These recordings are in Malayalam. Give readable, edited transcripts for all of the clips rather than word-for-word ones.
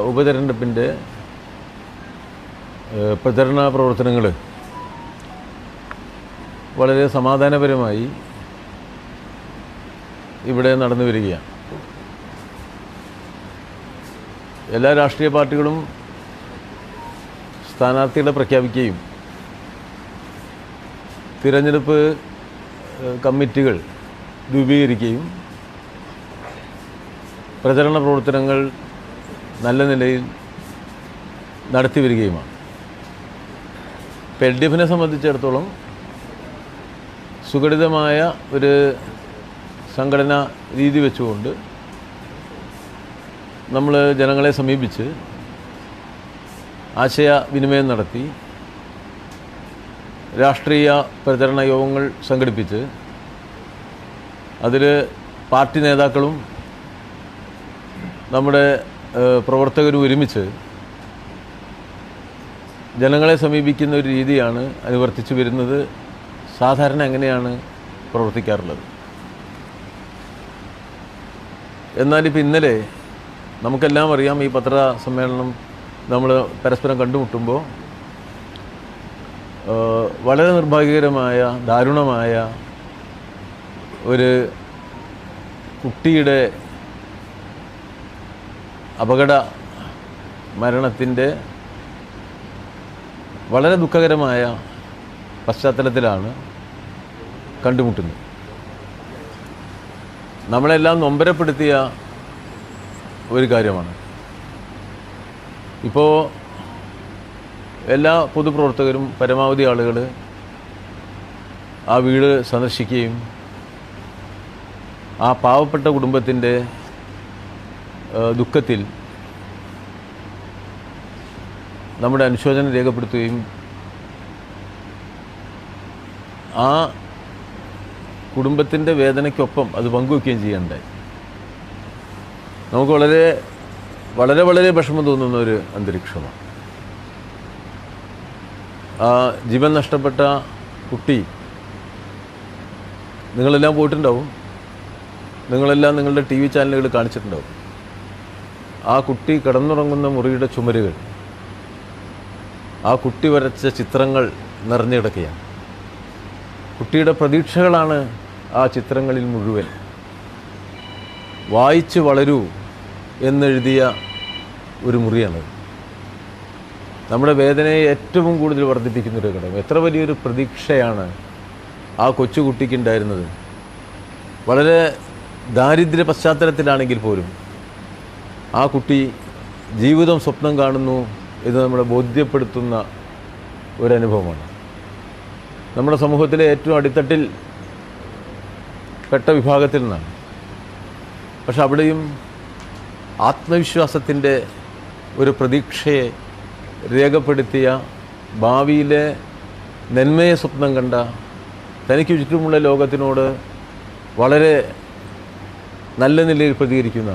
ഉപതെരഞ്ഞെടുപ്പിൻ്റെ പ്രചരണ പ്രവർത്തനങ്ങൾ വളരെ സമാധാനപരമായി ഇവിടെ നടന്നു വരികയാണ്. എല്ലാ രാഷ്ട്രീയ പാർട്ടികളും സ്ഥാനാർത്ഥികളെ പ്രഖ്യാപിക്കുകയും തിരഞ്ഞെടുപ്പ് കമ്മിറ്റികൾ രൂപീകരിക്കുകയും പ്രചരണ പ്രവർത്തനങ്ങൾ നല്ല നിലയിൽ നടത്തി വരികയുമാണ്. LDF-നെ സംബന്ധിച്ചിടത്തോളം സുഘടിതമായ ഒരു സംഘടനാ രീതി വെച്ചുകൊണ്ട് നമ്മൾ ജനങ്ങളെ സമീപിച്ച് ആശയവിനിമയം നടത്തി രാഷ്ട്രീയ പ്രചരണ യോഗങ്ങൾ സംഘടിപ്പിച്ച് അതിൽ പാർട്ടി നേതാക്കളും നമ്മുടെ പ്രവർത്തകരും ഒരുമിച്ച് ജനങ്ങളെ സമീപിക്കുന്ന ഒരു രീതിയാണ് അനുവർത്തിച്ചു വരുന്നത്. സാധാരണ അങ്ങനെയാണ് പ്രവർത്തിക്കാറുള്ളത്. എന്നാലിപ്പോൾ ഇന്നലെ നമുക്കെല്ലാം അറിയാം, ഈ പത്രസമ്മേളനം നമ്മൾ പരസ്പരം കണ്ടുമുട്ടുമ്പോൾ വളരെ നിർഭാഗ്യകരമായ ദാരുണമായ ഒരു കുട്ടിയുടെ അപകട മരണത്തിൻ്റെ വളരെ ദുഃഖകരമായ പശ്ചാത്തലത്തിലാണ് കണ്ടുമുട്ടുന്നത്. നമ്മളെല്ലാം നൊമ്പരപ്പെടുത്തിയ ഒരു കാര്യമാണ്. ഇപ്പോൾ എല്ലാ പൊതുപ്രവർത്തകരും പരമാവധി ആളുകൾ ആ വീട് സന്ദർശിക്കുകയും ആ പാവപ്പെട്ട കുടുംബത്തിൻ്റെ ദുഃഖത്തിൽ നമ്മുടെ അനുശോചനം രേഖപ്പെടുത്തുകയും ആ കുടുംബത്തിൻ്റെ വേദനയ്ക്കൊപ്പം അത് പങ്കുവയ്ക്കുകയും ചെയ്യണ്ടായി. നമുക്ക് വളരെ വളരെ വളരെ വിഷമം തോന്നുന്ന ഒരു അന്തരീക്ഷമാണ്. ആ ജീവൻ നഷ്ടപ്പെട്ട കുട്ടി, നിങ്ങളെല്ലാം പോയിട്ടുണ്ടാവും, നിങ്ങളെല്ലാം നിങ്ങളുടെ TV ചാനലുകൾ കാണിച്ചിട്ടുണ്ടാവും. ആ കുട്ടി കിടന്നുറങ്ങുന്ന മുറിയുടെ ചുമരുകൾ, ആ കുട്ടി വരച്ച ചിത്രങ്ങൾ നിറഞ്ഞു കിടക്കുകയാണ്. കുട്ടിയുടെ പ്രതീക്ഷകളാണ് ആ ചിത്രങ്ങളിൽ മുഴുവൻ. വായിച്ച് വളരൂ എന്നെഴുതിയ ഒരു മുറിയാണ്. നമ്മുടെ വേദനയെ ഏറ്റവും കൂടുതൽ വർദ്ധിപ്പിക്കുന്നൊരു ഘടകം. എത്ര വലിയൊരു പ്രതീക്ഷയാണ് ആ കൊച്ചുകുട്ടിക്കുണ്ടായിരുന്നത്. വളരെ ദാരിദ്ര്യ പശ്ചാത്തലത്തിലാണെങ്കിൽ പോലും ആ കുട്ടി ജീവിതം സ്വപ്നം കാണുന്നു എന്ന് നമ്മളെ ബോധ്യപ്പെടുത്തുന്ന ഒരനുഭവമാണ്. നമ്മുടെ സമൂഹത്തിലെ ഏറ്റവും അടിത്തട്ടിൽ പെട്ട വിഭാഗത്തിൽ നിന്നാണ്. പക്ഷെ അവിടെയും ആത്മവിശ്വാസത്തിൻ്റെ ഒരു പ്രതീക്ഷയെ രേഖപ്പെടുത്തിയ, ഭാവിയിലെ നന്മയെ സ്വപ്നം കണ്ട, തനിക്ക് ചുറ്റുമുള്ള ലോകത്തിനോട് വളരെ നല്ല നിലയിൽ പ്രതികരിക്കുന്ന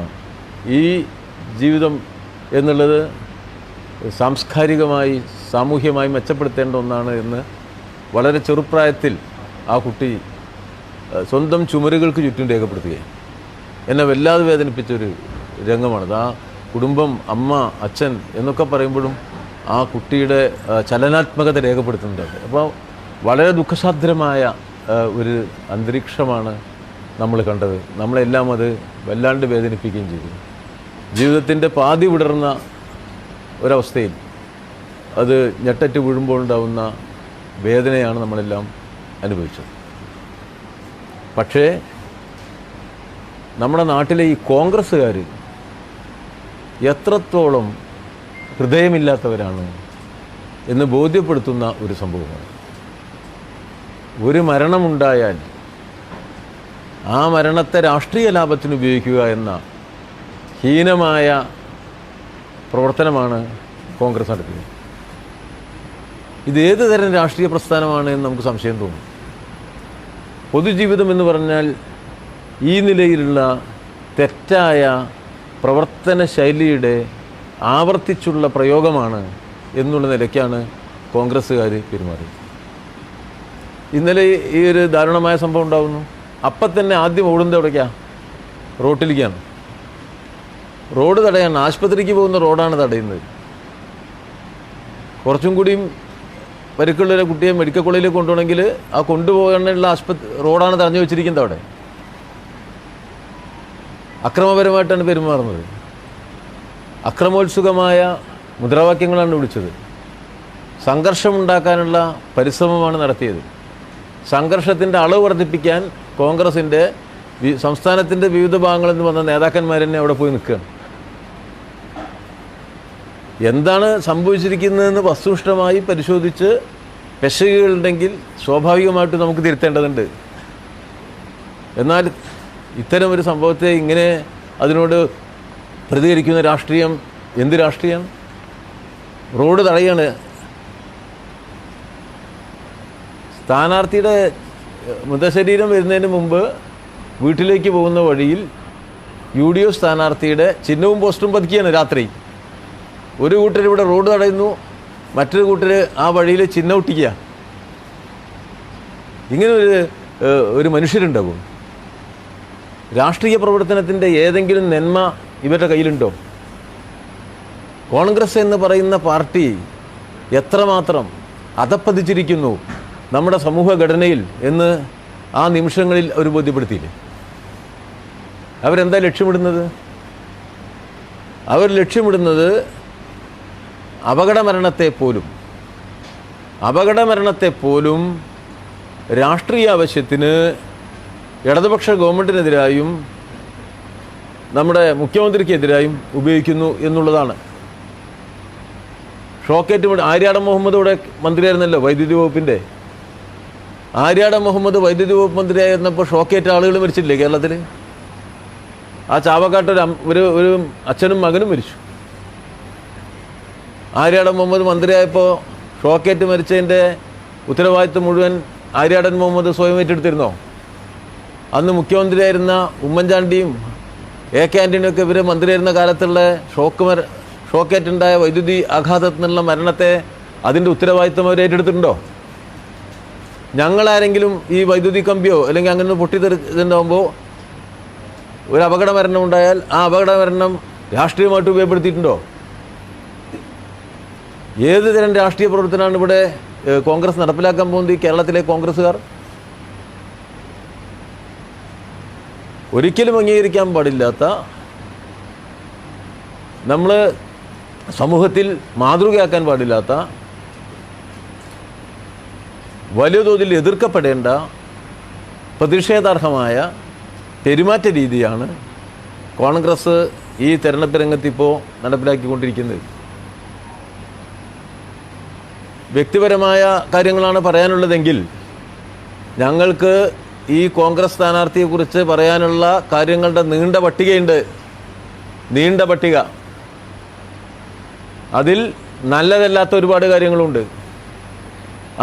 ഈ ജീവിതം എന്നുള്ളത് സാംസ്കാരികമായി സാമൂഹ്യമായി മെച്ചപ്പെടുത്തേണ്ട ഒന്നാണ് എന്ന് വളരെ ചെറുപ്രായത്തിൽ ആ കുട്ടി സ്വന്തം ചുമരുകൾക്ക് ചുറ്റും രേഖപ്പെടുത്തുകയും എന്നെ വല്ലാതെ വേദനിപ്പിച്ചൊരു രംഗമാണത്. ആ കുടുംബം, അമ്മ, അച്ഛൻ എന്നൊക്കെ പറയുമ്പോഴും ആ കുട്ടിയുടെ ചലനാത്മകത രേഖപ്പെടുത്തുന്നുണ്ട്. അപ്പോൾ വളരെ ദുഃഖസാധ്യമായ ഒരു അന്തരീക്ഷമാണ് നമ്മൾ കണ്ടത്. നമ്മളെല്ലാം അത് വല്ലാണ്ട് വേദനിപ്പിക്കുകയും ചെയ്തു. ജീവിതത്തിൻ്റെ പാതി വിടർന്ന ഒരവസ്ഥയിൽ അത് ഞെട്ടറ്റ് വീഴുമ്പോൾ ഉണ്ടാകുന്ന വേദനയാണ് നമ്മളെല്ലാം അനുഭവിച്ചത്. പക്ഷേ നമ്മുടെ നാട്ടിലെ ഈ കോൺഗ്രസ്സുകാർ എത്രത്തോളം ഹൃദയമില്ലാത്തവരാണ് എന്ന് ബോധ്യപ്പെടുത്തുന്ന ഒരു സംഭവമാണ്. ഒരു മരണമുണ്ടായാൽ ആ മരണത്തെ രാഷ്ട്രീയ ലാഭത്തിന് ഉപയോഗിക്കുക എന്ന ഹീനമായ പ്രവർത്തനമാണ് കോൺഗ്രസ് നടത്തിയത്. ഇതേത് തരം രാഷ്ട്രീയ പ്രസ്ഥാനമാണ് എന്ന് നമുക്ക് സംശയം തോന്നും. പൊതുജീവിതം എന്ന് പറഞ്ഞാൽ ഈ നിലയിലുള്ള തെറ്റായ പ്രവർത്തന ശൈലിയുടെ ആവർത്തിച്ചുള്ള പ്രയോഗമാണ് എന്നുള്ള നിലയ്ക്കാണ് കോൺഗ്രസ്സുകാർ പെരുമാറിയത്. ഇന്നലെ ഈ ഒരു ദാരുണമായ സംഭവം ഉണ്ടാകുന്നു. അപ്പം തന്നെ ആദ്യം ഓടുന്നത് എവിടേക്കാണ്? റോട്ടിലേക്കാണ്. റോഡ് തടയാണ്, ആശുപത്രിക്ക് പോകുന്ന റോഡാണ് തടയുന്നത്. കുറച്ചും കൂടിയും പരിക്കുള്ള കുട്ടിയെ മെഡിക്കൽ കോളേജിലേക്ക് കൊണ്ടുപോകണമെങ്കിൽ ആ കൊണ്ടുപോകാനുള്ള റോഡാണ് തടഞ്ഞു വെച്ചിരിക്കുന്നത്. അവിടെ അക്രമപരമായിട്ടാണ് പെരുമാറുന്നത്. അക്രമോത്സുകമായ മുദ്രാവാക്യങ്ങളാണ് വിളിച്ചത്. സംഘർഷമുണ്ടാക്കാനുള്ള പരിശ്രമമാണ് നടത്തിയത്. സംഘർഷത്തിൻ്റെ അളവ് വർദ്ധിപ്പിക്കാൻ കോൺഗ്രസിൻ്റെ സംസ്ഥാനത്തിൻ്റെ വിവിധ ഭാഗങ്ങളിൽ നിന്ന് വന്ന നേതാക്കന്മാർ തന്നെ അവിടെ പോയി നിൽക്കുകയാണ്. എന്താണ് സംഭവിച്ചിരിക്കുന്നതെന്ന് വസ്തുനിഷ്ഠമായി പരിശോധിച്ച് പെശകുകളുണ്ടെങ്കിൽ സ്വാഭാവികമായിട്ട് നമുക്ക് തിരുത്തേണ്ടതുണ്ട്. എന്നാൽ ഇത്തരം ഒരു സംഭവത്തെ ഇങ്ങനെ അതിനോട് പ്രതികരിക്കുന്ന രാഷ്ട്രീയം എന്ത് രാഷ്ട്രീയം? റോഡ് തടയാണ്. സ്ഥാനാർത്ഥിയുടെ മൃതശരീരം വരുന്നതിന് മുമ്പ് വീട്ടിലേക്ക് പോകുന്ന വഴിയിൽ UDF സ്ഥാനാർത്ഥിയുടെ ചിഹ്നവും പോസ്റ്ററും പതിക്കുകയാണ് രാത്രി. ഒരു കൂട്ടർ ഇവിടെ റോഡ് തടയുന്നു, മറ്റൊരു കൂട്ടർ ആ വഴിയിൽ ചിഹ്നം ഒട്ടിക്കുക. ഇങ്ങനെ ഒരു മനുഷ്യരുണ്ടാവും? രാഷ്ട്രീയ പ്രവർത്തനത്തിൻ്റെ ഏതെങ്കിലും നന്മ ഇവരുടെ കയ്യിലുണ്ടോ? കോൺഗ്രസ് എന്ന് പറയുന്ന പാർട്ടി എത്രമാത്രം അധപ്പതിച്ചിരിക്കുന്നു നമ്മുടെ സമൂഹഘടനയിൽ എന്ന് ആ നിമിഷങ്ങളിൽ അവർ ബോധ്യപ്പെടുത്തിയില്ലേ? അവരെന്താ ലക്ഷ്യമിടുന്നത്? അവർ ലക്ഷ്യമിടുന്നത് അപകടമരണത്തെപ്പോലും രാഷ്ട്രീയ ആവശ്യത്തിന് ഇടതുപക്ഷ ഗവൺമെൻറ്റിനെതിരായും നമ്മുടെ മുഖ്യമന്ത്രിക്കെതിരായും ഉപയോഗിക്കുന്നു എന്നുള്ളതാണ്. ഷോക്കേറ്റ് ആര്യാടൻ മുഹമ്മദ് ഇവിടെ മന്ത്രിയായിരുന്നല്ലോ, വൈദ്യുതി വകുപ്പിൻ്റെ. ആര്യാടൻ മുഹമ്മദ് വൈദ്യുതി വകുപ്പ് മന്ത്രിയായിരുന്നപ്പോൾ ഷോക്കേറ്റ ആളുകൾ മരിച്ചില്ലേ കേരളത്തിൽ? ആ ചാവക്കാട്ട് ഒരു അച്ഛനും മകനും മരിച്ചു. ആര്യാടൻ മുഹമ്മദ് മന്ത്രിയായപ്പോൾ ഷോക്കേറ്റ് മരിച്ചതിൻ്റെ ഉത്തരവാദിത്വം മുഴുവൻ ആര്യാടൻ മുഹമ്മദ് സ്വയം ഏറ്റെടുത്തിരുന്നോ? അന്ന് മുഖ്യമന്ത്രിയായിരുന്ന ഉമ്മൻചാണ്ടിയും AK ആൻ്റണിയൊക്കെ ഇവർ മന്ത്രിയായിരുന്ന കാലത്തുള്ള ഷോക്കേറ്റുണ്ടായ വൈദ്യുതി ആഘാതത്തിൽ നിന്നുള്ള മരണത്തെ അതിൻ്റെ ഉത്തരവാദിത്വം അവർ ഏറ്റെടുത്തിട്ടുണ്ടോ? ഞങ്ങളാരെങ്കിലും ഈ വൈദ്യുതി കമ്പിയോ അല്ലെങ്കിൽ അങ്ങനെ പൊട്ടിത്തെറിച്ചുണ്ടാകുമ്പോൾ ഒരു അപകട മരണം ഉണ്ടായാൽ ആ അപകട മരണം രാഷ്ട്രീയമായിട്ട് ഉപയോഗപ്പെടുത്തിയിട്ടുണ്ടോ? ഏത് തരം രാഷ്ട്രീയ പ്രവർത്തനമാണ് ഇവിടെ കോൺഗ്രസ് നടപ്പിലാക്കാൻ പോകുന്നത്? ഈ കേരളത്തിലെ കോൺഗ്രസ്സുകാർ ഒരിക്കലും അംഗീകരിക്കാൻ പാടില്ലാത്ത, നമ്മൾ സമൂഹത്തിൽ മാതൃകയാക്കാൻ പാടില്ലാത്ത, വലിയ തോതിൽ എതിർക്കപ്പെടേണ്ട പ്രതിഷേധാർഹമായ പെരുമാറ്റ രീതിയാണ് കോൺഗ്രസ് ഈ തെരഞ്ഞെടുപ്പ് രംഗത്തിപ്പോൾ നടപ്പിലാക്കിക്കൊണ്ടിരിക്കുന്നത്. വ്യക്തിപരമായ കാര്യങ്ങളാണ് പറയാനുള്ളതെങ്കിൽ ഞങ്ങൾക്ക് ഈ കോൺഗ്രസ് സ്ഥാനാർത്ഥിയെക്കുറിച്ച് പറയാനുള്ള കാര്യങ്ങളുടെ നീണ്ട പട്ടിക. അതിൽ നല്ലതല്ലാത്ത ഒരുപാട് കാര്യങ്ങളുണ്ട്.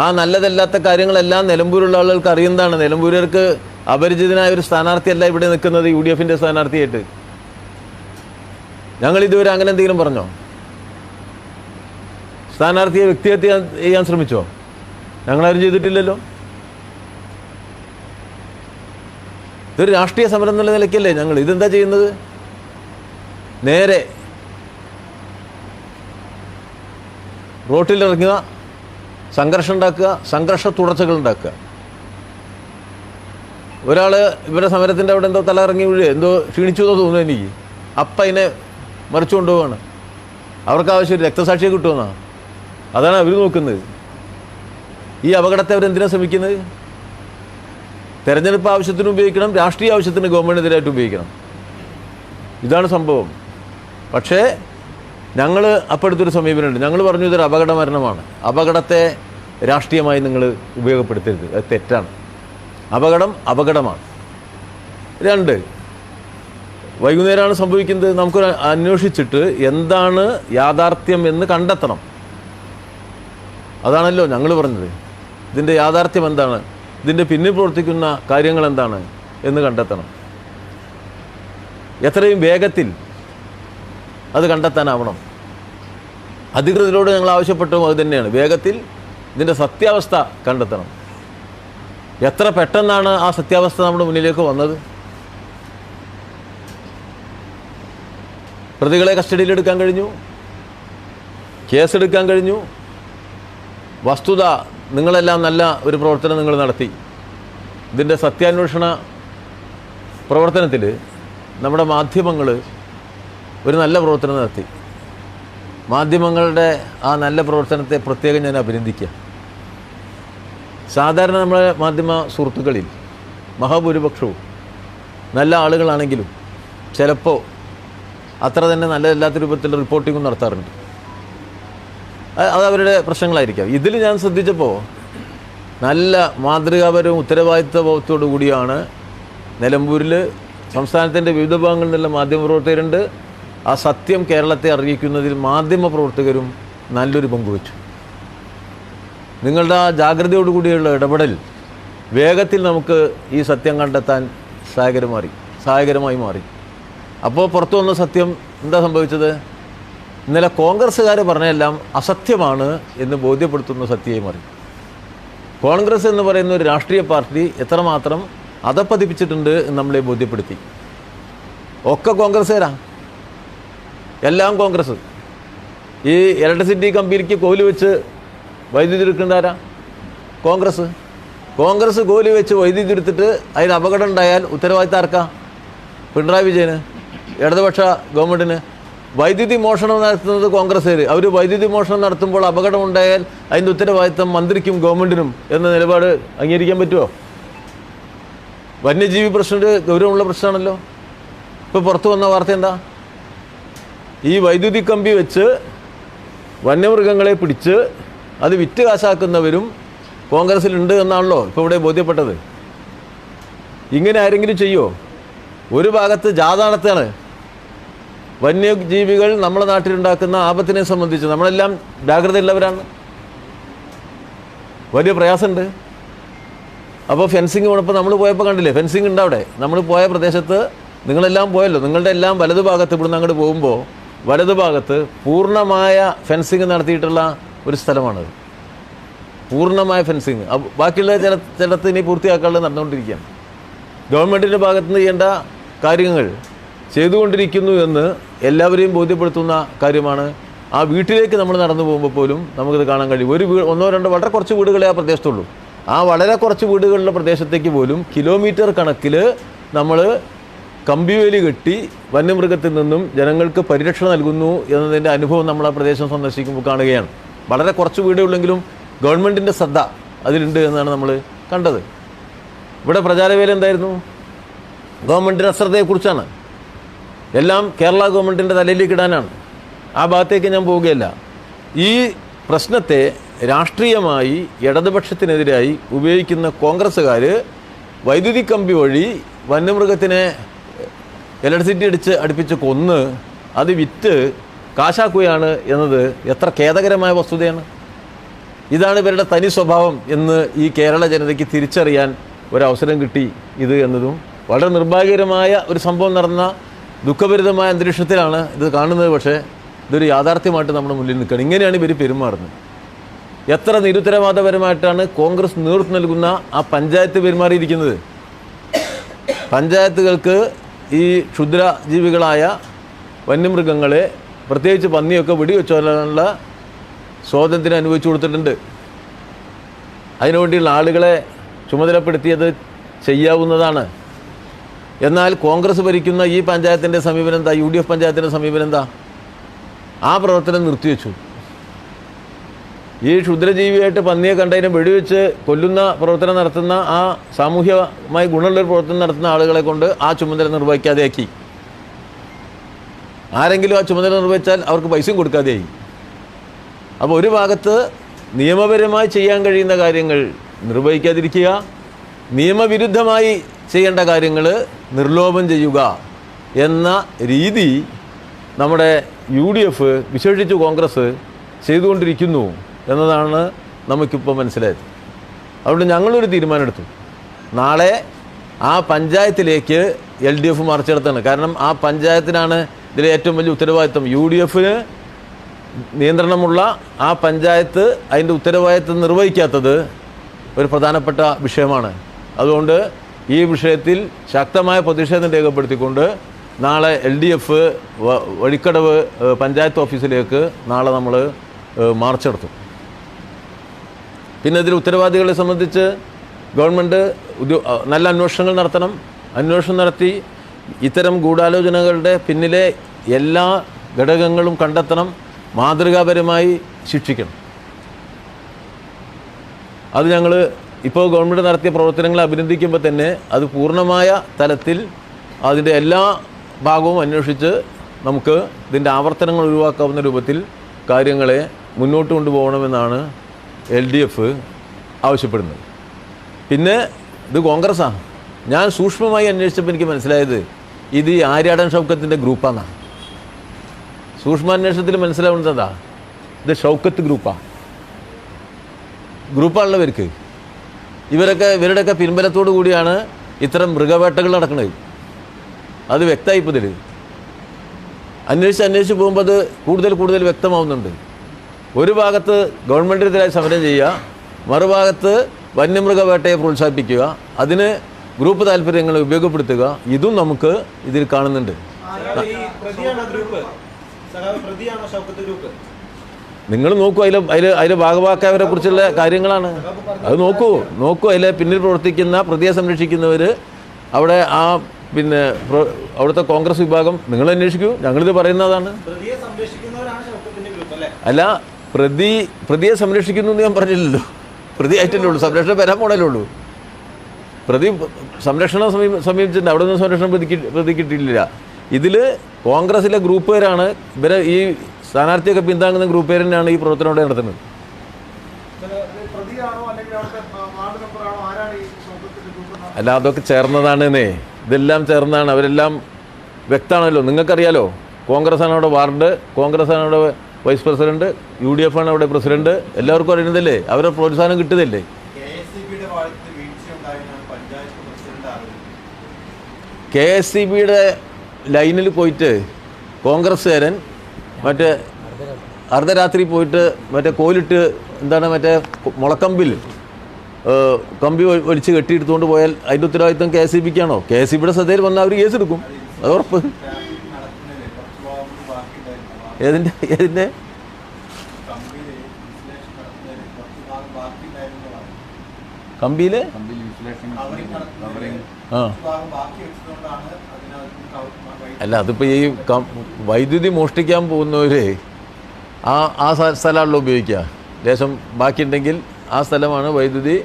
ആ നല്ലതല്ലാത്ത കാര്യങ്ങളെല്ലാം നിലമ്പൂരുള്ള ആളുകൾക്ക് അറിയുന്നതാണ്. നിലമ്പൂരുകാർക്ക് അപരിചിതനായ ഒരു സ്ഥാനാർത്ഥിയല്ല ഇവിടെ നിൽക്കുന്നത് UDFൻ്റെ സ്ഥാനാർത്ഥിയായിട്ട്. ഞങ്ങൾ ഇതുവരെ അങ്ങനെ എന്തെങ്കിലും പറഞ്ഞോ? സ്ഥാനാർത്ഥിയെ വ്യക്തിഹത്യ ചെയ്യാൻ ശ്രമിച്ചോ? ഞങ്ങളാരും ചെയ്തിട്ടില്ലല്ലോ. ഇതൊരു രാഷ്ട്രീയ സമരം എന്നുള്ള നിലയ്ക്കല്ലേ ഞങ്ങൾ ഇതെന്താ ചെയ്യുന്നത്? നേരെ റോട്ടിലിറങ്ങുക, സംഘർഷം ഉണ്ടാക്കുക, സംഘർഷ തുടർച്ചകൾ ഉണ്ടാക്കുക. ഒരാൾ ഇവരുടെ സമരത്തിൻ്റെ അവിടെ എന്തോ തലയിറങ്ങി വീഴുക, എന്തോ ക്ഷീണിച്ചു എന്നോ തോന്നുന്നു എനിക്ക്. അപ്പം അതിനെ മറിച്ചു കൊണ്ടുപോവാണ്. അവർക്ക് ആവശ്യം ഒരു രക്തസാക്ഷിയെ കിട്ടുമെന്നാണ്. അതാണ് അവർ നോക്കുന്നത്. ഈ അപകടത്തെ അവരെന്തിനാണ് ശ്രമിക്കുന്നത്? തെരഞ്ഞെടുപ്പ് ആവശ്യത്തിന് ഉപയോഗിക്കണം, രാഷ്ട്രീയ ആവശ്യത്തിന് ഗവൺമെൻറ്റിനെതിരായിട്ട് ഉപയോഗിക്കണം. ഇതാണ് സംഭവം. പക്ഷേ ഞങ്ങൾ അപ്പോഴത്തൊരു സമീപനമുണ്ട്. ഞങ്ങൾ പറഞ്ഞു ഇതൊരു അപകട മരണമാണ്. അപകടത്തെ രാഷ്ട്രീയമായി നിങ്ങൾ ഉപയോഗപ്പെടുത്തരുത്, അത് തെറ്റാണ്. അപകടമാണ്. 2, വൈകുന്നേരമാണ് സംഭവിക്കുന്നത്. നമുക്ക് അന്വേഷിച്ചിട്ട് എന്താണ് യാഥാർത്ഥ്യം എന്ന് കണ്ടെത്തണം. അതാണല്ലോ ഞങ്ങൾ പറഞ്ഞത്. ഇതിൻ്റെ യാഥാർത്ഥ്യം എന്താണ്, ഇതിൻ്റെ പിന്നിൽ പ്രവർത്തിക്കുന്ന കാര്യങ്ങൾ എന്താണ് എന്ന് കണ്ടെത്തണം. എത്രയും വേഗത്തിൽ അത് കണ്ടെത്താനാവണം. അധികൃതരോട് ഞങ്ങൾ ആവശ്യപ്പെട്ടതും അത് തന്നെയാണ്. വേഗത്തിൽ ഇതിൻ്റെ സത്യാവസ്ഥ കണ്ടെത്തണം. എത്ര പെട്ടെന്നാണ് ആ സത്യാവസ്ഥ നമ്മുടെ മുന്നിലേക്ക് വന്നത്? പ്രതികളെ കസ്റ്റഡിയിലെടുക്കാൻ കഴിഞ്ഞു, കേസെടുക്കാൻ കഴിഞ്ഞു. വസ്തുത നിങ്ങളെല്ലാം നല്ല ഒരു പ്രവർത്തനം നിങ്ങൾ നടത്തി. ഇതിൻ്റെ സത്യാന്വേഷണ പ്രവർത്തനത്തിൽ നമ്മുടെ മാധ്യമങ്ങൾ ഒരു നല്ല പ്രവർത്തനം നടത്തി. മാധ്യമങ്ങളുടെ ആ നല്ല പ്രവർത്തനത്തെ പ്രത്യേകം ഞാൻ അഭിനന്ദിക്കുക. സാധാരണ നമ്മളെ മാധ്യമ സുഹൃത്തുക്കളിൽ മഹാഭൂരിപക്ഷവും നല്ല ആളുകളാണെങ്കിലും ചിലപ്പോൾ അത്ര തന്നെ നല്ലതല്ലാത്ത രൂപത്തിൽ റിപ്പോർട്ടിങ്ങും നടത്താറുണ്ട്. അത് അവരുടെ പ്രശ്നങ്ങളായിരിക്കാം. ഇതിൽ ഞാൻ ശ്രദ്ധിച്ചപ്പോൾ നല്ല മാതൃകാപരവും ഉത്തരവാദിത്വ ബോധത്തോടു കൂടിയാണ് നിലമ്പൂരിൽ സംസ്ഥാനത്തിൻ്റെ വിവിധ ഭാഗങ്ങളിൽ നിന്നുള്ള മാധ്യമപ്രവർത്തകരുണ്ട്. ആ സത്യം കേരളത്തെ അറിയിക്കുന്നതിൽ മാധ്യമപ്രവർത്തകരും നല്ലൊരു പങ്കുവച്ചു. നിങ്ങളുടെ ആ ജാഗ്രതയോടുകൂടിയുള്ള ഇടപെടൽ വേഗത്തിൽ നമുക്ക് ഈ സത്യം കണ്ടെത്താൻ സഹായകരമായി മാറി. അപ്പോൾ പുറത്തു വന്ന സത്യം എന്താ സംഭവിച്ചത്? ഇന്നലെ കോൺഗ്രസ്സുകാർ പറഞ്ഞതെല്ലാം അസത്യമാണ് എന്ന് ബോധ്യപ്പെടുത്തുന്ന സത്യമായി മാറി. കോൺഗ്രസ് എന്ന് പറയുന്ന ഒരു രാഷ്ട്രീയ പാർട്ടി എത്രമാത്രം അധപ്പതിപ്പിച്ചിട്ടുണ്ട് എന്ന് നമ്മളെ ബോധ്യപ്പെടുത്തി. ഒക്കെ കോൺഗ്രസ്സുകാരാ, എല്ലാം കോൺഗ്രസ്. ഈ ഇലക്ട്രിസിറ്റി കമ്പനിക്ക് കോല് വെച്ച് വൈദ്യുതി എടുക്കേണ്ടാരാ? കോൺഗ്രസ് കോല് വെച്ച് വൈദ്യുതി എടുത്തിട്ട് അതിന് അപകടം ഉണ്ടായാൽ ഉത്തരവാദിത്തം ആർക്കാ? പിണറായി വിജയന്, ഇടതുപക്ഷ ഗവൺമെൻറ്റിന്. വൈദ്യുതി മോഷണം നടത്തുന്നത് കോൺഗ്രസ്സുകാർ. അവർ വൈദ്യുതി മോഷണം നടത്തുമ്പോൾ അപകടമുണ്ടായാൽ അതിൻ്റെ ഉത്തരവാദിത്തം മന്ത്രിക്കും ഗവൺമെൻറ്റിനും എന്ന നിലപാട് അംഗീകരിക്കാൻ പറ്റുമോ? വന്യജീവി പ്രശ്നം ഗൗരവമുള്ള പ്രശ്നമാണല്ലോ. ഇപ്പോൾ പുറത്തു വന്ന വാർത്ത എന്താ? ഈ വൈദ്യുതി കമ്പി വെച്ച് വന്യമൃഗങ്ങളെ പിടിച്ച് അത് വിറ്റ് കാശാക്കുന്നവരും കോൺഗ്രസ്സിലുണ്ട് എന്നാണല്ലോ ഇപ്പോൾ ഇവിടെ ബോധ്യപ്പെട്ടത്. ഇങ്ങനെ ആരെങ്കിലും ചെയ്യുമോ? ഒരു ഭാഗത്ത് ജാഥ നടത്തുകയാണ്. വന്യജീവികൾ നമ്മുടെ നാട്ടിലുണ്ടാക്കുന്ന ആപത്തിനെ സംബന്ധിച്ച് നമ്മളെല്ലാം ജാഗ്രതയുള്ളവരാണ്. വലിയ പ്രയാസമുണ്ട്. അപ്പോൾ ഫെൻസിങ് വേണപ്പോൾ നമ്മൾ പോയപ്പോൾ കണ്ടില്ലേ, ഫെൻസിങ് ഉണ്ട് അവിടെ. നമ്മൾ പോയ പ്രദേശത്ത് നിങ്ങളെല്ലാം പോയല്ലോ. നിങ്ങളുടെ എല്ലാം വലതുഭാഗത്ത് ഇവിടുന്ന് അങ്ങോട്ട് പോകുമ്പോൾ വലതുഭാഗത്ത് പൂർണ്ണമായ ഫെൻസിങ് നടത്തിയിട്ടുള്ള ഒരു സ്ഥലമാണത്. പൂർണ്ണമായ ഫെൻസിങ്. ബാക്കിയുള്ള ചിലത്ത് ഇനി പൂർത്തിയാക്കാനുള്ളത് നടന്നുകൊണ്ടിരിക്കുകയാണ്. ഗവൺമെൻറ്റിൻ്റെ ഭാഗത്തുനിന്ന് ചെയ്യേണ്ട കാര്യങ്ങൾ ചെയ്തുകൊണ്ടിരിക്കുന്നു എന്ന് എല്ലാവരെയും ബോധ്യപ്പെടുത്തുന്ന കാര്യമാണ്. ആ വീട്ടിലേക്ക് നമ്മൾ നടന്നു പോകുമ്പോൾ പോലും നമുക്കിത് കാണാൻ കഴിയും. ഒന്നോ രണ്ടോ വളരെ കുറച്ച് വീടുകളെ ആ പ്രദേശത്തുള്ളൂ. ആ വളരെ കുറച്ച് വീടുകളുടെ പ്രദേശത്തേക്ക് പോലും കിലോമീറ്റർ കണക്കിൽ നമ്മൾ കമ്പിവേലി കെട്ടി വന്യമൃഗത്തിൽ നിന്നും ജനങ്ങൾക്ക് പരിരക്ഷ നൽകുന്നു എന്നതിൻ്റെ അനുഭവം നമ്മൾ ആ പ്രദേശം സന്ദർശിക്കുമ്പോൾ കാണുകയാണ്. വളരെ കുറച്ച് വീടുകളെങ്കിലും ഗവൺമെൻറ്റിൻ്റെ ശ്രദ്ധ അതിലുണ്ട് എന്നാണ് നമ്മൾ കണ്ടത്. ഇവിടെ പ്രചാരവേല എന്തായിരുന്നു? ഗവൺമെൻറ്റിൻ്റെ അശ്രദ്ധയെക്കുറിച്ചാണ്. എല്ലാം കേരള ഗവൺമെൻറ്റിൻ്റെ തലയിലേക്ക് ഇടാനാണ്. ആ ഭാഗത്തേക്ക് ഞാൻ പോവുകയല്ല. ഈ പ്രശ്നത്തെ രാഷ്ട്രീയമായി ഇടതുപക്ഷത്തിനെതിരായി ഉപയോഗിക്കുന്ന കോൺഗ്രസ്സുകാർ വൈദ്യുതി കമ്പി വഴി വന്യമൃഗത്തിനെ ഇലക്ട്രിസിറ്റി അടുപ്പിച്ച് കൊന്ന് അത് വിറ്റ് കാശാക്കുകയാണ് എന്നത് എത്ര ഖേദകരമായ വസ്തുതയാണ്. ഇതാണ് ഇവരുടെ തനി സ്വഭാവം എന്ന് ഈ കേരള ജനതയ്ക്ക് തിരിച്ചറിയാൻ ഒരവസരം കിട്ടി ഇത് എന്നതും വളരെ നിർഭാഗ്യകരമായ ഒരു സംഭവം നടന്ന ദുഃഖഭരിതമായ അന്തരീക്ഷത്തിലാണ് ഇത് കാണുന്നത്. പക്ഷേ ഇതൊരു യാഥാർത്ഥ്യമായിട്ട് നമ്മുടെ മുന്നിൽ നിൽക്കുകയാണ്. ഇങ്ങനെയാണ് ഇവർ പെരുമാറുന്നത്. എത്ര നിരുത്തരവാദപരമായിട്ടാണ് കോൺഗ്രസ് നേതൃത്വം നൽകുന്ന ആ പഞ്ചായത്ത് പെരുമാറിയിരിക്കുന്നത്. പഞ്ചായത്തുകൾക്ക് ഈ ക്ഷുദ്രജീവികളായ വന്യമൃഗങ്ങളെ പ്രത്യേകിച്ച് പന്നിയൊക്കെ വെടിവെച്ചുകൊല്ലാനുള്ള സ്വാതന്ത്ര്യം അനുവദിച്ചു കൊടുത്തിട്ടുണ്ട്. അതിനുവേണ്ടിയുള്ള ആളുകളെ ചുമതലപ്പെടുത്തിയത് ചെയ്യാവുന്നതാണ്. എന്നാൽ കോൺഗ്രസ് ഭരിക്കുന്ന ഈ പഞ്ചായത്തിൻ്റെ സമീപനം എന്താ? UDF പഞ്ചായത്തിൻ്റെ സമീപനം എന്താ? ആ പ്രവർത്തനം നിർത്തിവെച്ചു. ഈ ക്ഷുദ്രജീവിയായിട്ട് പന്നിയെ കണ്ടതിനെ വെടിവെച്ച് കൊല്ലുന്ന പ്രവർത്തനം നടത്തുന്ന ആ സാമൂഹ്യമായി ഗുണമുള്ളൊരു പ്രവർത്തനം നടത്തുന്ന ആളുകളെ കൊണ്ട് ആ ചുമതല നിർവഹിക്കാതെയാക്കി. ആരെങ്കിലും ആ ചുമതല നിർവഹിച്ചാൽ അവർക്ക് പൈസയും കൊടുക്കാതെയായി. അപ്പോൾ ഒരു ഭാഗത്ത് നിയമപരമായി ചെയ്യാൻ കഴിയുന്ന കാര്യങ്ങൾ നിർവഹിക്കാതിരിക്കുക, നിയമവിരുദ്ധമായി ചെയ്യേണ്ട കാര്യങ്ങൾ നിർലോഭം ചെയ്യുക എന്ന രീതി നമ്മുടെ UDF വിശേഷിച്ച് കോൺഗ്രസ് ചെയ്തുകൊണ്ടിരിക്കുന്നു എന്നതാണ് നമുക്കിപ്പോൾ മനസ്സിലായത്. അതുകൊണ്ട് ഞങ്ങളൊരു തീരുമാനമെടുത്തു. നാളെ ആ പഞ്ചായത്തിലേക്ക് LDF മാർച്ച് നടത്തുകയാണ്. കാരണം ആ പഞ്ചായത്തിനാണ് ഇതിലെ ഏറ്റവും വലിയ ഉത്തരവാദിത്വം. UDFന് നിയന്ത്രണമുള്ള ആ പഞ്ചായത്ത് അതിൻ്റെ ഉത്തരവാദിത്വം നിർവഹിക്കാത്തത് ഒരു പ്രധാനപ്പെട്ട വിഷയമാണ്. അതുകൊണ്ട് ഈ വിഷയത്തിൽ ശക്തമായ പ്രതിഷേധം രേഖപ്പെടുത്തിക്കൊണ്ട് നാളെ LDF വഴിക്കടവ് പഞ്ചായത്ത് ഓഫീസിലേക്ക് നാളെ നമ്മൾ മാർച്ച് നടത്തും. പിന്നെ ഇതിൽ ഉത്തരവാദികളെ സംബന്ധിച്ച് ഗവൺമെൻറ് നല്ല അന്വേഷണങ്ങൾ നടത്തണം. അന്വേഷണം നടത്തി ഇത്തരം ഗൂഢാലോചനകളുടെ പിന്നിലെ എല്ലാ ഘടകങ്ങളും കണ്ടെത്തണം, മാതൃകാപരമായി ശിക്ഷിക്കണം. അത് ഞങ്ങൾ ഇപ്പോൾ ഗവൺമെൻറ് നടത്തിയ പ്രവർത്തനങ്ങളെ അഭിനന്ദിക്കുമ്പോൾ തന്നെ അത് പൂർണ്ണമായ തലത്തിൽ അതിൻ്റെ എല്ലാ ഭാഗവും അന്വേഷിച്ച് നമുക്ക് ഇതിൻ്റെ ആവർത്തനങ്ങൾ ഒഴിവാക്കാവുന്ന രൂപത്തിൽ കാര്യങ്ങളെ മുന്നോട്ട് കൊണ്ടുപോകണമെന്നാണ് LDF ആവശ്യപ്പെടുന്നത്. പിന്നെ ഇത് കോൺഗ്രസ്സാണ്. ഞാൻ സൂക്ഷ്മമായി അന്വേഷിച്ചപ്പോൾ എനിക്ക് മനസ്സിലായത് ഇത് ഈ ആര്യാടൻ ഷൗക്കത്തിൻ്റെ ഗ്രൂപ്പാണെന്നാണ്. സൂക്ഷ്മാന്വേഷണത്തിൽ മനസ്സിലാവുന്നതാ ഇത് ഷൗക്കത്ത് ഗ്രൂപ്പാണുള്ളവർക്ക്. ഇവരുടെയൊക്കെ പിൻബലത്തോടു കൂടിയാണ് ഇത്തരം മൃഗവേട്ടകൾ നടക്കുന്നത്. അത് വ്യക്തമായിപ്പോൾ ഇതിൽ അന്വേഷിച്ച് പോകുമ്പോൾ അത് കൂടുതൽ വ്യക്തമാവുന്നുണ്ട്. ഒരു ഭാഗത്ത് ഗവൺമെൻറ്റിനെതിരായി സമരം ചെയ്യുക, മറുഭാഗത്ത് വന്യമൃഗവേട്ടയെ പ്രോത്സാഹിപ്പിക്കുക, അതിന് ഗ്രൂപ്പ് താല്പര്യങ്ങളെ ഉപയോഗപ്പെടുത്തുക, ഇതും നമുക്ക് ഇതിൽ കാണുന്നുണ്ട്. നിങ്ങൾ നോക്കൂ, അതിൽ ഭാഗവാക്കായവരെ കുറിച്ചുള്ള കാര്യങ്ങളാണ്. അത് നോക്കൂ അതിലെ പിന്നിൽ പ്രവർത്തിക്കുന്ന പ്രതിയെ സംരക്ഷിക്കുന്നവർ അവിടെ പിന്നെ അവിടുത്തെ കോൺഗ്രസ് വിഭാഗം നിങ്ങൾ അന്വേഷിക്കൂ. ഞങ്ങളിത് പറയുന്നതാണ്. അല്ല, പ്രതിയെ സംരക്ഷിക്കുന്നു എന്ന് ഞാൻ പറഞ്ഞില്ലല്ലോ. പ്രതിയായിട്ടല്ലേ ഉള്ളൂ, സംരക്ഷണം വരാൻ പോണല്ലേ ഉള്ളൂ. പ്രതി സംരക്ഷണം സമീപിച്ചിട്ടുണ്ട്, അവിടെ നിന്ന് സംരക്ഷണം പ്രതി കിട്ടിയില്ല. ഇതിൽ കോൺഗ്രസിലെ ഗ്രൂപ്പുകാരാണ് ഇവരെ ഈ സ്ഥാനാർത്ഥിയൊക്കെ പിന്താങ്ങുന്ന ഗ്രൂപ്പുകാരനാണ് ഈ പ്രവർത്തനം അവിടെ നടത്തുന്നത്. അല്ല, അതൊക്കെ ചേർന്നതാണെന്നേ, ഇതെല്ലാം ചേർന്നാണ്. അവരെല്ലാം വ്യക്തമാണല്ലോ, നിങ്ങൾക്കറിയാലോ. കോൺഗ്രസ്സാണ് അവിടെ വാർഡ്, കോൺഗ്രസ്സാണ് അവിടെ വൈസ് പ്രസിഡന്റ്, UDF ആണ് അവിടെ പ്രസിഡന്റ്. എല്ലാവർക്കും അറിയുന്നതല്ലേ, അവരെ പ്രോത്സാഹനം കിട്ടുന്നതല്ലേ. KSCBയുടെ ലൈനിൽ പോയിട്ട് കോൺഗ്രസ്സുകാരൻ മറ്റേ അർദ്ധരാത്രി പോയിട്ട് മറ്റേ കോലിട്ട് മറ്റേ മുളക്കമ്പിൽ കമ്പി വലിച്ച് കെട്ടിയെടുത്തുകൊണ്ട് പോയാൽ അതിൻ്റെ ഉത്തരവാദിത്വം KSCBക്കാണോ? KSCBയുടെ ശ്രദ്ധയിൽ വന്നാൽ അവർ കേസെടുക്കും, അത് ഉറപ്പ്. ഏതിൻ്റെ കമ്പിയിൽ അല്ല, അതിപ്പോൾ ഈ വൈദ്യുതി മോഷ്ടിക്കാൻ പോകുന്നവർ ആ സ്ഥലമാണല്ലോ ഉപയോഗിക്കുക. ലേശം ബാക്കിയുണ്ടെങ്കിൽ ആ സ്ഥലമാണ് വൈദ്യുതി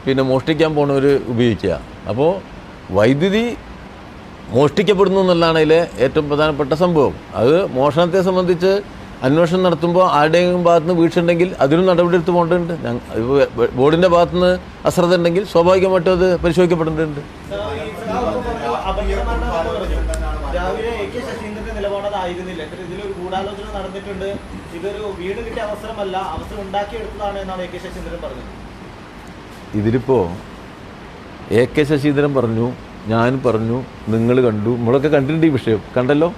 പിന്നെ മോഷ്ടിക്കാൻ പോകുന്നവർ ഉപയോഗിക്കുക. അപ്പോൾ വൈദ്യുതി മോഷ്ടിക്കപ്പെടുന്നു എന്നുള്ളതാണ് അതിലെ ഏറ്റവും പ്രധാനപ്പെട്ട സംഭവം. അത് മോഷണത്തെ സംബന്ധിച്ച് അന്വേഷണം നടത്തുമ്പോൾ ആരുടെയെങ്കിലും ഭാഗത്തുനിന്ന് വീഴ്ചയുണ്ടെങ്കിൽ അതിനും നടപടിയെടുത്ത് പോകേണ്ടതുണ്ട്. ബോർഡിൻ്റെ ഭാഗത്തുനിന്ന് അശ്രദ്ധ ഉണ്ടെങ്കിൽ സ്വാഭാവികമായിട്ടും അത് പരിശോധിക്കപ്പെടേണ്ടതുണ്ട്. രാവിലെ AK ശശീന്ദ്രന്റെ നിലപാടതായിരുന്നില്ല. ഇതിലൊരു ഗൂഢാലോചന നടന്നിട്ടുണ്ട്, ഇതൊരു വീട് കിട്ടിയ അവസരമല്ല, അവസരം ഉണ്ടാക്കിയെടുത്തതാണ് എന്നാണ് AK ശശീന്ദ്രൻ പറഞ്ഞത്. ഇതിലിപ്പോൾ AK ശശീന്ദ്രൻ പറഞ്ഞു, ഞാൻ പറഞ്ഞു, നിങ്ങൾ കണ്ടു, നമ്മളൊക്കെ കണ്ടിട്ടുണ്ട് ഈ വിഷയം, കണ്ടല്ലോ.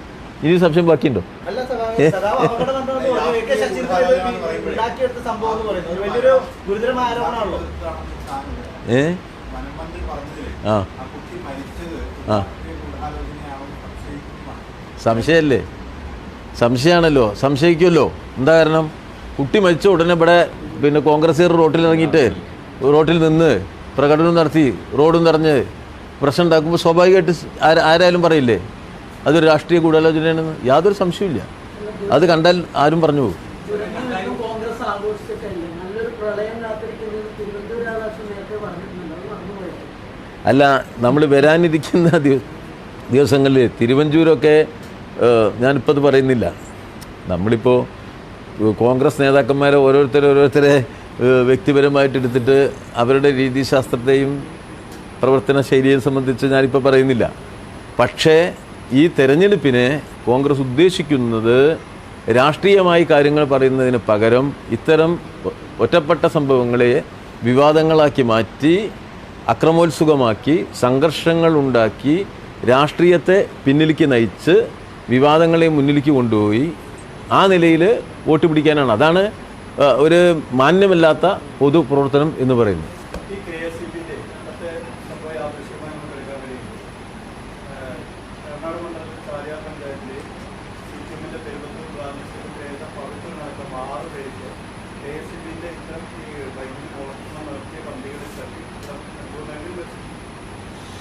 ഇനി സംശയം ബാക്കിയുണ്ടോ? സംശയമല്ലേ, സംശയമാണല്ലോ, സംശയിക്കുമല്ലോ. എന്താ കാരണം? കുട്ടി മരിച്ച ഉടനെ ഇവിടെ പിന്നെ കോൺഗ്രസ്സുകാർ റോട്ടിൽ നിന്ന് പ്രകടനം നടത്തി റോഡും നിറഞ്ഞ് പ്രശ്നം ഉണ്ടാക്കുമ്പോൾ സ്വാഭാവികമായിട്ട് ആരായാലും പറയില്ലേ അതൊരു രാഷ്ട്രീയ ഗൂഢാലോചനയാണെന്ന്? യാതൊരു സംശയമില്ല. അത് കണ്ടാൽ ആരും പറഞ്ഞു പോകും. അല്ല, നമ്മൾ വരാനിരിക്കുന്ന ദിവസങ്ങളിൽ തിരുവഞ്ചൂരൊക്കെ ഞാനിപ്പോൾ അത് പറയുന്നില്ല. നമ്മളിപ്പോൾ കോൺഗ്രസ് നേതാക്കന്മാരെ ഓരോരുത്തരെ വ്യക്തിപരമായിട്ട് എടുത്തിട്ട് അവരുടെ രീതിശാസ്ത്രത്തെയും പ്രവർത്തന ശൈലിയെ സംബന്ധിച്ച് ഞാനിപ്പോൾ പറയുന്നില്ല. പക്ഷേ ഈ തെരഞ്ഞെടുപ്പിനെ കോൺഗ്രസ് ഉദ്ദേശിക്കുന്നത് രാഷ്ട്രീയമായി കാര്യങ്ങൾ പറയുന്നതിന് പകരം ഇത്തരം ഒറ്റപ്പെട്ട സംഭവങ്ങളെ വിവാദങ്ങളാക്കി മാറ്റി, അക്രമോത്സുകമാക്കി, സംഘർഷങ്ങൾ ഉണ്ടാക്കി, രാഷ്ട്രീയത്തെ പിന്നിലേക്ക് നയിച്ച് വിവാദങ്ങളെ മുന്നിലേക്ക് കൊണ്ടുപോയി ആ നിലയിൽ വോട്ട് പിടിക്കാനാണ്. അതാണ് ഒരു മാന്യമല്ലാത്ത പൊതുപ്രവർത്തനം എന്ന് പറയുന്നത്. ചോദിക്കുക, KSEB-ന്റെ ഇത്തരം ഈ വൈദ്യുതി മോഷണം നടത്തിയ കമ്പനികളിൽ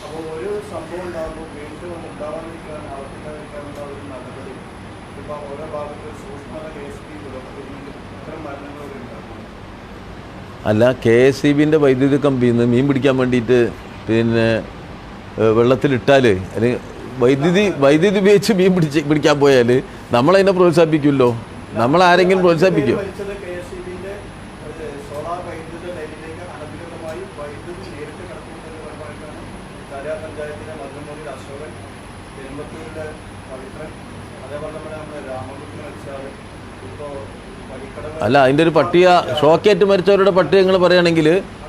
അപ്പോൾ ഒരു സംഭവം ഉണ്ടാകുമ്പോൾ വീണ്ടും ഉണ്ടാവാതിരിക്കാൻ ആവർത്തിക്കാതിരിക്കാനുള്ള ഒരു നടപടി ഇപ്പോൾ ഓരോ ഭാഗത്ത് സൂക്ഷ്മത KSEB പുലർത്തുന്നതിൽ ഇത്തരം മരണങ്ങളൊക്കെ ഉണ്ടാകും. അല്ല, KSEB-ന്റെ വൈദ്യുതി കമ്പിയിൽ നിന്ന് മീൻ പിടിക്കാൻ വേണ്ടിയിട്ട് പിന്നെ വെള്ളത്തിലിട്ടാൽ അല്ലെങ്കിൽ വൈദ്യുതി ഉപയോഗിച്ച് മീൻ പിടിക്കാൻ പോയാൽ നമ്മളതിനെ പ്രോത്സാഹിപ്പിക്കുമല്ലോ. നമ്മളാരെങ്കിലും പ്രോത്സാഹിപ്പിക്കും? KSEB-ന്റെ സോളാർ വൈദ്യുത ലൈനിലേക്ക് അനധികൃതമായി വൈദ്യുതി നേരിട്ട് കടത്തുന്നതിന് പരമായിട്ടാണ് ചാലിയാർ പഞ്ചായത്തിലെ മധുമൂലിൽ അശോകൻ, പെരുമ്പത്തൂരിലെ പവിത്രൻ, അതേപോലെ തന്നെ നമ്മുടെ രാമകുട്ടി മരിച്ചാൽ ഇപ്പോൾ പടിക്കടവ്. അല്ല, അതിൻ്റെ ഒരു പട്ടിക, ഷോക്കേറ്റ് മരിച്ചവരുടെ പട്ടിക നിങ്ങൾ പറയുകയാണെങ്കിൽ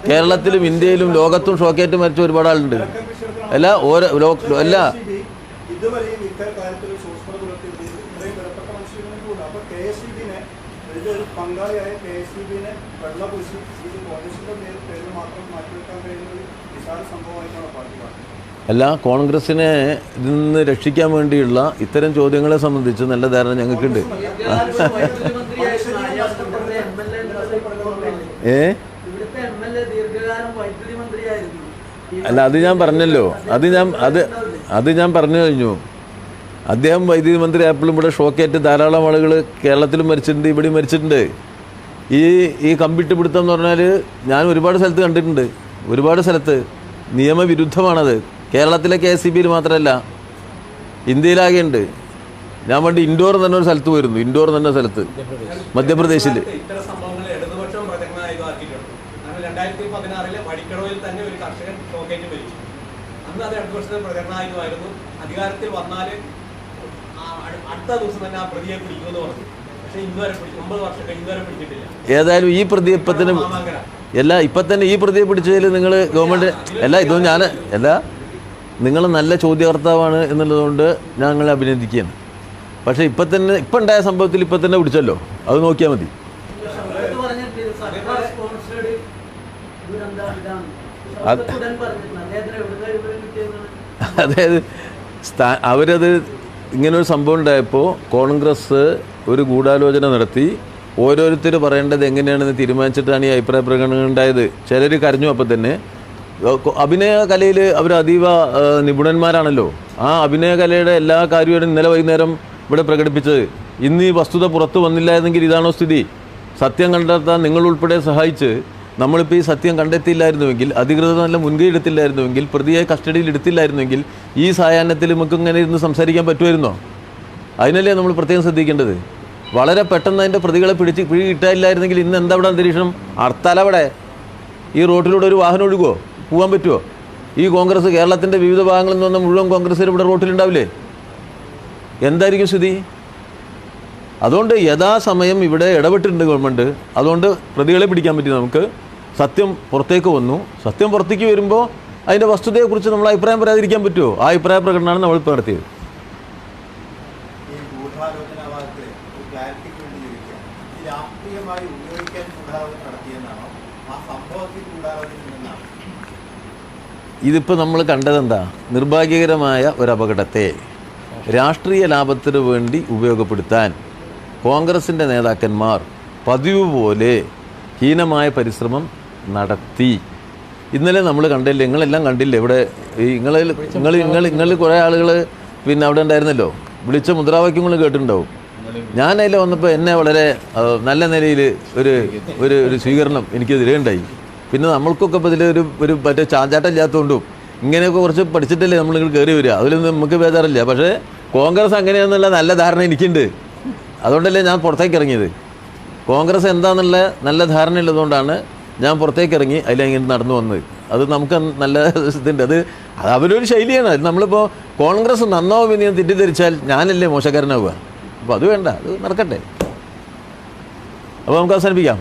കേരളത്തിലും ഇന്ത്യയിലും ലോകത്തും ഷോക്കേറ്റ് മരിച്ച ഒരുപാട് ആളുണ്ട്. അല്ല, അല്ല ഇതുവരെയും ഇത്തരം കാര്യത്തിൽ സൂക്ഷ്മത പുലർത്തിയിട്ട് ഇത്രയും വിലപ്പെട്ട മനുഷ്യர்களுണ്ട്. അപ്പോൾ KSEB-നെ ഇതിലൊരു പങ്കാളിയായ KSEB-നെ വെള്ളപൂശി ഇത് പോലീസിന്റെ പേരിൽ മാത്രം മാറ്റിവെക്കാൻ കഴിയുന്ന ഒരു നിസാര സംഭവമായിട്ടാണ് പാർട്ടി കാണുന്നത്. അല്ല, കോൺഗ്രസിനെ ഇതിൽ നിന്ന് രക്ഷിക്കാൻ വേണ്ടിയുള്ള ഇത്തരം ചോദ്യങ്ങളെ സംബന്ധിച്ച് നല്ല ധാരണ ഞങ്ങൾക്കുണ്ട്. അല്ല, അത് ഞാൻ പറഞ്ഞല്ലോ, അത് ഞാൻ പറഞ്ഞു കഴിഞ്ഞു. അദ്ദേഹം വൈദ്യുതി മന്ത്രി ആയപ്പോഴും ഇവിടെ ഷോക്കേറ്റ് ധാരാളം ആളുകൾ കേരളത്തിലും മരിച്ചിട്ടുണ്ട്, ഇവിടെയും മരിച്ചിട്ടുണ്ട്. ഈ കമ്പിട്ട് പിടുത്തം എന്ന് പറഞ്ഞാൽ ഞാൻ ഒരുപാട് സ്ഥലത്ത് കണ്ടിട്ടുണ്ട്. ഒരുപാട് സ്ഥലത്ത് നിയമവിരുദ്ധമാണത്. കേരളത്തിലെ KSEB-യിൽ മാത്രമല്ല, ഇന്ത്യയിലാകെ ഉണ്ട്. ഞാൻ പണ്ട് ഇൻഡോർ തന്നെ ഒരു സ്ഥലത്ത് പോയിരുന്നു. ഇൻഡോർ തന്നെ സ്ഥലത്ത് മധ്യപ്രദേശിൽ. ഇത്തരം സംഭവങ്ങൾ ഇടതുപക്ഷം പ്രചരണമാക്കിയിട്ടുണ്ട്. 2016 വടിക്കടവിൽ തന്നെ ഒരു കർഷകൻ ഷോക്കേറ്റ് മരിച്ചു. അന്ന് അത് ഇടതുപക്ഷത്തിന് പ്രചരണമായിരുന്നു. അധികാരത്തിൽ വന്നാൽ അടുത്ത ദിവസം തന്നെ ആ പ്രതിയെ പിടിക്കുമെന്ന് പറഞ്ഞു. പക്ഷേ ഇന്നുവരെ 9 വർഷം ഇന്നുവരെ പിടിച്ചിട്ടില്ല. ഏതായാലും ഈ പ്രതി ഇപ്പം തന്നെ ഇപ്പം തന്നെ ഈ പ്രതിയെ പിടിച്ചതിൽ നിങ്ങൾ ഗവൺമെൻറ് ഇതൊന്നും ഞാൻ നിങ്ങൾ നല്ല ചോദ്യകർത്താവാണ് എന്നുള്ളതുകൊണ്ട് ഞാൻ നിങ്ങളെ അഭിനന്ദിക്കുകയാണ്. പക്ഷേ ഇപ്പം ഉണ്ടായ സംഭവത്തിൽ ഇപ്പം തന്നെ പിടിച്ചല്ലോ, അത് നോക്കിയാൽ മതി. അതായത് അവരത് ഇങ്ങനൊരു സംഭവം ഉണ്ടായപ്പോൾ കോൺഗ്രസ് ഒരു ഗൂഢാലോചന നടത്തി ഓരോരുത്തർ പറയേണ്ടത് എങ്ങനെയാണെന്ന് തീരുമാനിച്ചിട്ടാണ് ഈ അഭിപ്രായ പ്രകടനം ഉണ്ടായത്. ചിലർ കരഞ്ഞു. അപ്പം തന്നെ അഭിനയ കലയിൽ അവർ അതീവ നിപുണന്മാരാണല്ലോ. ആ അഭിനയ കലയുടെ എല്ലാ കാര്യവും ഇന്നലെ വൈകുന്നേരം ഇവിടെ പ്രകടിപ്പിച്ചത്. ഇന്ന് ഈ വസ്തുത പുറത്തു വന്നില്ലായിരുന്നെങ്കിൽ ഇതാണോ സ്ഥിതി? സത്യം കണ്ടെത്താൻ നിങ്ങളുൾപ്പെടെ സഹായിച്ച് നമ്മളിപ്പോൾ ഈ സത്യം കണ്ടെത്തിയില്ലായിരുന്നുവെങ്കിൽ, അധികൃതർ നല്ല മുൻകൈ എടുത്തില്ലായിരുന്നുവെങ്കിൽ, പ്രതിയെ കസ്റ്റഡിയിൽ എടുത്തില്ലായിരുന്നുവെങ്കിൽ ഈ സായാഹ്നത്തിൽ നമുക്ക് ഇങ്ങനെ ഇരുന്ന് സംസാരിക്കാൻ പറ്റുമായിരുന്നോ? അതിനല്ലേ നമ്മൾ പ്രത്യേകം ശ്രദ്ധിക്കേണ്ടത്. വളരെ പെട്ടെന്ന് അതിൻ്റെ പ്രതികളെ പിടി കിട്ടാനില്ലായിരുന്നെങ്കിൽ ഇന്ന് എന്താ ഇവിടെ അന്തരീക്ഷം? ഹർത്താലവിടെ. ഈ റോട്ടിലൂടെ ഒരു വാഹനം ഒഴുകുമോ? പോകാൻ പറ്റുമോ? ഈ കോൺഗ്രസ് കേരളത്തിൻ്റെ വിവിധ ഭാഗങ്ങളിൽ നിന്ന് വന്ന മുഴുവൻ കോൺഗ്രസ്സുകാർ ഇവിടെ റോട്ടിലുണ്ടാവില്ലേ? എന്തായിരിക്കും സ്ഥിതി? അതുകൊണ്ട് യഥാസമയം ഇവിടെ ഇടപെട്ടിട്ടുണ്ട് ഗവൺമെൻറ്. അതുകൊണ്ട് പ്രതികളെ പിടിക്കാൻ പറ്റി. നമുക്ക് സത്യം പുറത്തേക്ക് വന്നു. സത്യം പുറത്തേക്ക് വരുമ്പോൾ അതിൻ്റെ വസ്തുതയെക്കുറിച്ച് നമ്മൾ അഭിപ്രായം പറയാതിരിക്കാൻ പറ്റുമോ? ആ അഭിപ്രായ പ്രകടനമാണ് നമ്മളിപ്പോൾ നടത്തിയത്. ഇതിപ്പോൾ നമ്മൾ കണ്ടതെന്താ? നിർഭാഗ്യകരമായ ഒരപകടത്തെ രാഷ്ട്രീയ ലാഭത്തിന് വേണ്ടി ഉപയോഗപ്പെടുത്താൻ കോൺഗ്രസിൻ്റെ നേതാക്കന്മാർ പതിവ് പോലെ ഹീനമായ നടത്തി. ഇന്നലെ നമ്മൾ കണ്ടില്ലേ? നിങ്ങളെല്ലാം കണ്ടില്ലേ? ഇവിടെ നിങ്ങൾ കുറേ ആളുകൾ പിന്നെ അവിടെ ഉണ്ടായിരുന്നല്ലോ. വിളിച്ച മുദ്രാവാക്യങ്ങൾ കേട്ടിട്ടുണ്ടാവും. ഞാനതിൽ വന്നപ്പോൾ എന്നെ വളരെ നല്ല നിലയിൽ ഒരു സ്വീകരണം എനിക്കെതിരെ ഉണ്ടായി. പിന്നെ നമ്മൾക്കൊക്കെ ഇപ്പോൾ ഇതിലൊരു മറ്റേ ചാഞ്ചാട്ടം ഇല്ലാത്തതുകൊണ്ടും ഇങ്ങനെയൊക്കെ കുറച്ച് പഠിച്ചിട്ടല്ലേ നമ്മൾ കയറി വരിക. അതിലൊന്നും നമുക്ക് ബേജാറില്ല. പക്ഷേ കോൺഗ്രസ് അങ്ങനെയാണെന്നുള്ള നല്ല ധാരണ എനിക്കുണ്ട്. അതുകൊണ്ടല്ലേ ഞാൻ പുറത്തേക്ക് ഇറങ്ങിയത്. കോൺഗ്രസ് എന്താണെന്നുള്ള നല്ല ധാരണ ഉള്ളതുകൊണ്ടാണ് ഞാൻ പുറത്തേക്ക് ഇറങ്ങി അതിലങ്ങനെ നടന്നു വന്നത്. അത് നമുക്ക് നല്ല ഇതുണ്ട്. അത് അവരൊരു ശൈലിയാണ്. അത് നമ്മളിപ്പോൾ കോൺഗ്രസ് നന്നാവും എന്ന് തെറ്റിദ്ധരിച്ചാൽ ഞാനല്ലേ മോശക്കാരനാവുക? അപ്പോൾ അത് വേണ്ട, അത് നടക്കട്ടെ. അപ്പോൾ നമുക്ക് അവസാനിപ്പിക്കാം.